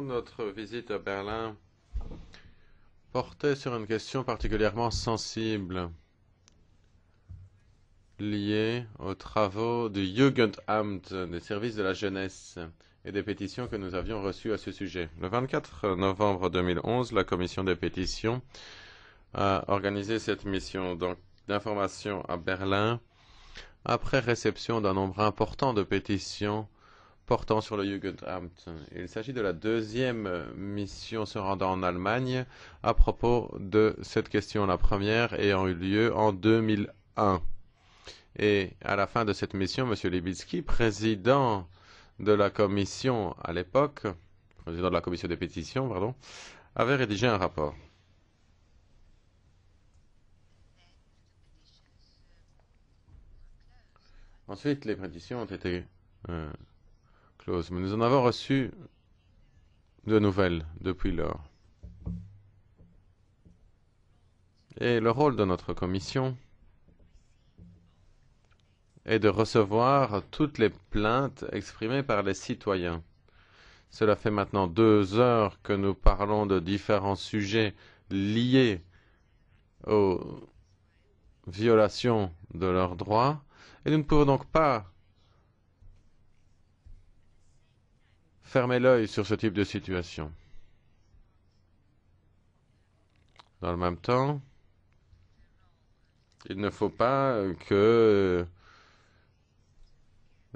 Notre visite à Berlin portait sur une question particulièrement sensible liée aux travaux du Jugendamt, des services de la jeunesse, et des pétitions que nous avions reçues à ce sujet. Le 24 novembre 2011, la commission des pétitions a organisé cette mission d'information à Berlin après réception d'un nombre important de pétitions portant sur le Jugendamt. Il s'agit de la deuxième mission se rendant en Allemagne à propos de cette question, la première ayant eu lieu en 2001. Et à la fin de cette mission, M. Libitsky, président de la commission à l'époque, président de la commission des pétitions, pardon, avait rédigé un rapport. Ensuite, les pétitions ont été closes, mais nous en avons reçu de nouvelles depuis lors. Et le rôle de notre commission est de recevoir toutes les plaintes exprimées par les citoyens. Cela fait maintenant 2 heures que nous parlons de différents sujets liés aux violations de leurs droits, et nous ne pouvons donc pas fermer l'œil sur ce type de situation. Dans le même temps, il ne faut pas que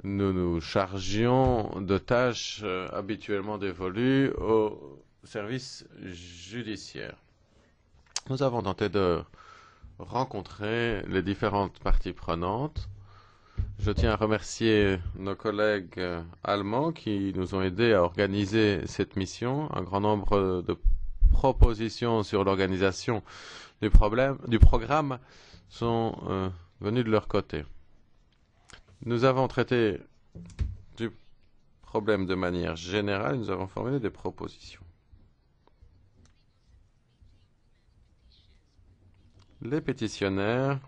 nous nous chargions de tâches habituellement dévolues aux services judiciaires. Nous avons tenté de rencontrer les différentes parties prenantes. Je tiens à remercier nos collègues allemands qui nous ont aidés à organiser cette mission. Un grand nombre de propositions sur l'organisation du programme sont venues de leur côté. Nous avons traité du problème de manière générale et nous avons formulé des propositions. Les pétitionnaires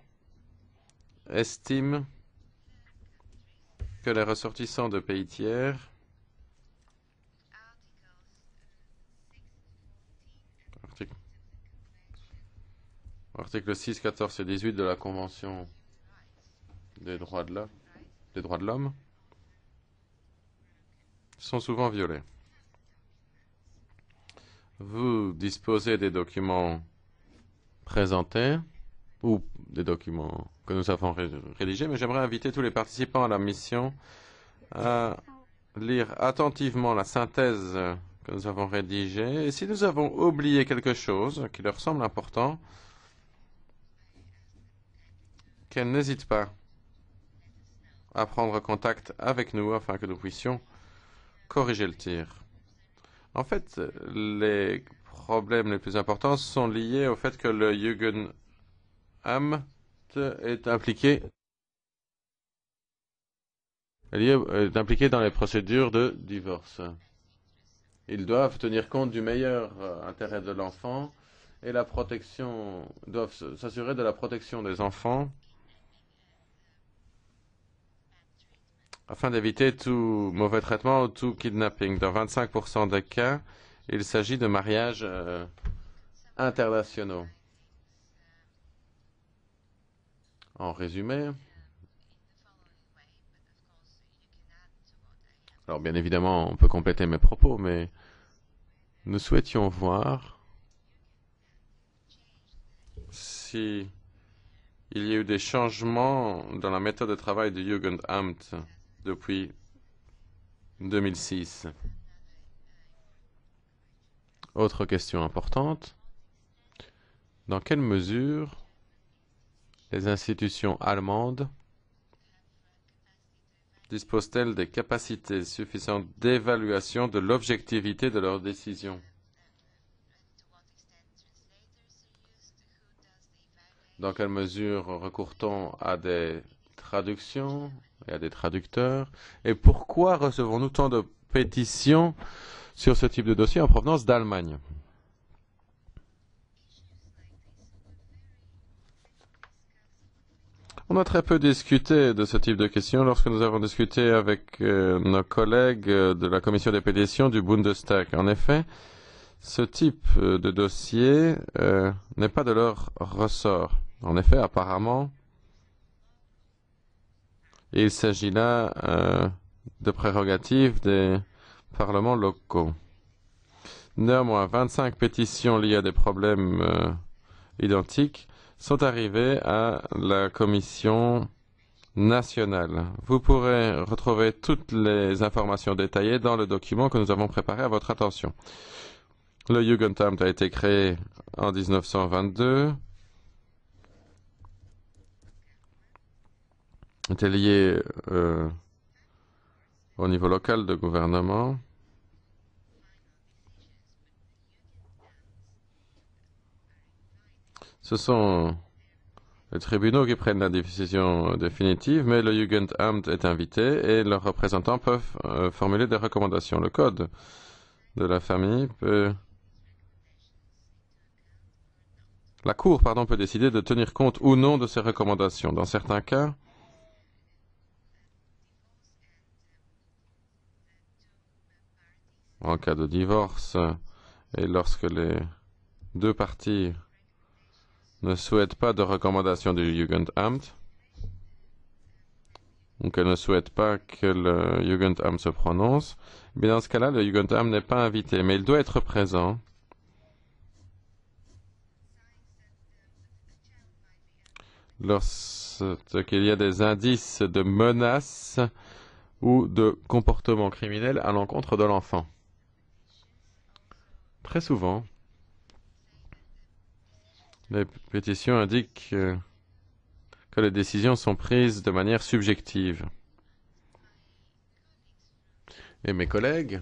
estiment que les ressortissants de pays tiers articles 6, 14 et 18 de la Convention des droits de l'homme sont souvent violés. Vous disposez des documents présentés ou des documents que nous avons rédigés, mais j'aimerais inviter tous les participants à la mission à lire attentivement la synthèse que nous avons rédigée. Et si nous avons oublié quelque chose qui leur semble important, qu'elles n'hésitent pas à prendre contact avec nous afin que nous puissions corriger le tir. En fait, les problèmes les plus importants sont liés au fait que le Jugendamt est impliqué dans les procédures de divorce. Ils doivent tenir compte du meilleur intérêt de l'enfant et doivent s'assurer de la protection des enfants afin d'éviter tout mauvais traitement ou tout kidnapping. Dans 25% des cas, il s'agit de mariages internationaux. En résumé, alors bien évidemment, on peut compléter mes propos, mais nous souhaitions voir si il y a eu des changements dans la méthode de travail du Jugendamt depuis 2006. Autre question importante. Dans quelle mesure les institutions allemandes disposent-elles des capacités suffisantes d'évaluation de l'objectivité de leurs décisions? Dans quelle mesure recourt-on à des traductions et à des traducteurs? Et pourquoi recevons-nous tant de pétitions sur ce type de dossier en provenance d'Allemagne? On a très peu discuté de ce type de questions lorsque nous avons discuté avec nos collègues de la commission des pétitions du Bundestag. En effet, ce type de dossier n'est pas de leur ressort. En effet, apparemment, il s'agit là de prérogatives des parlements locaux. Néanmoins, 25 pétitions liées à des problèmes identiques sont arrivées à la commission nationale. Vous pourrez retrouver toutes les informations détaillées dans le document que nous avons préparé à votre attention. Le Jugendamt a été créé en 1922. Était lié au niveau local de gouvernement. Ce sont les tribunaux qui prennent la décision définitive, mais le Jugendamt est invité et leurs représentants peuvent formuler des recommandations. Le code de la famille peut... La Cour, peut décider de tenir compte ou non de ces recommandations. Dans certains cas, en cas de divorce et lorsque les deux parties ne souhaitent pas de recommandation du Jugendamt, ou qu'elles ne souhaitent pas que le Jugendamt se prononce, mais dans ce cas-là, le Jugendamt n'est pas invité, mais il doit être présent. Lorsqu'il y a des indices de menaces ou de comportement criminel à l'encontre de l'enfant. Très souvent, les pétitions indiquent que les décisions sont prises de manière subjective. Et mes collègues,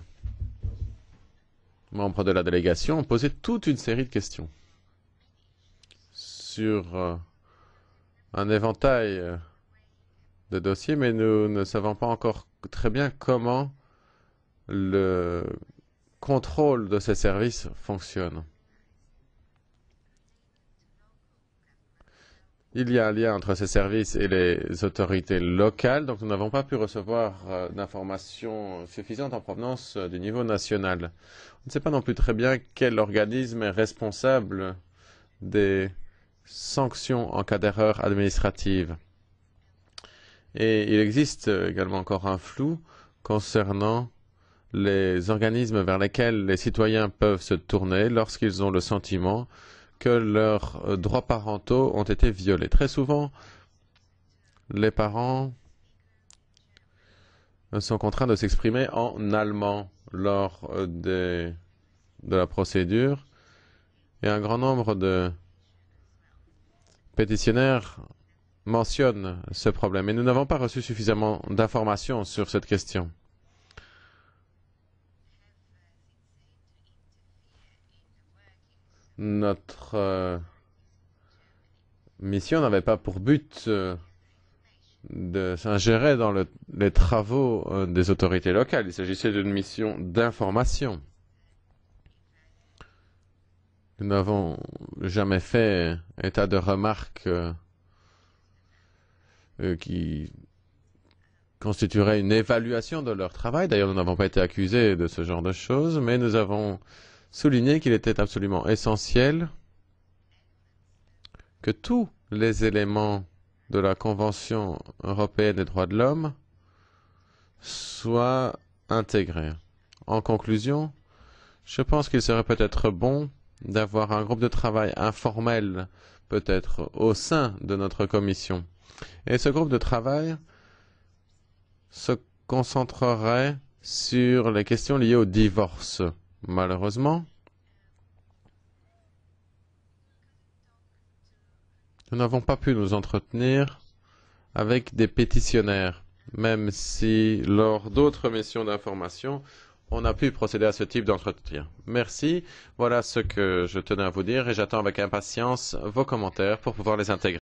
membres de la délégation, ont posé toute une série de questions sur un éventail de dossiers, mais nous ne savons pas encore très bien comment le contrôle de ces services fonctionne. Il y a un lien entre ces services et les autorités locales, donc nous n'avons pas pu recevoir d'informations suffisantes en provenance du niveau national. On ne sait pas non plus très bien quel organisme est responsable des sanctions en cas d'erreur administrative. Et il existe également encore un flou concernant les organismes vers lesquels les citoyens peuvent se tourner lorsqu'ils ont le sentiment que leurs droits parentaux ont été violés. Très souvent, les parents sont contraints de s'exprimer en allemand lors de la procédure et un grand nombre de pétitionnaires mentionnent ce problème. Et nous n'avons pas reçu suffisamment d'informations sur cette question. Notre mission n'avait pas pour but de s'ingérer dans les travaux des autorités locales. Il s'agissait d'une mission d'information. Nous n'avons jamais fait état de remarques qui constitueraient une évaluation de leur travail. D'ailleurs, nous n'avons pas été accusés de ce genre de choses, mais nous avons souligné qu'il était absolument essentiel que tous les éléments de la Convention européenne des droits de l'homme soient intégrés. En conclusion, je pense qu'il serait peut-être bon d'avoir un groupe de travail informel, peut-être au sein de notre commission. Et ce groupe de travail se concentrerait sur les questions liées au divorce. Malheureusement, nous n'avons pas pu nous entretenir avec des pétitionnaires, même si lors d'autres missions d'information, on a pu procéder à ce type d'entretien. Merci. Voilà ce que je tenais à vous dire et j'attends avec impatience vos commentaires pour pouvoir les intégrer.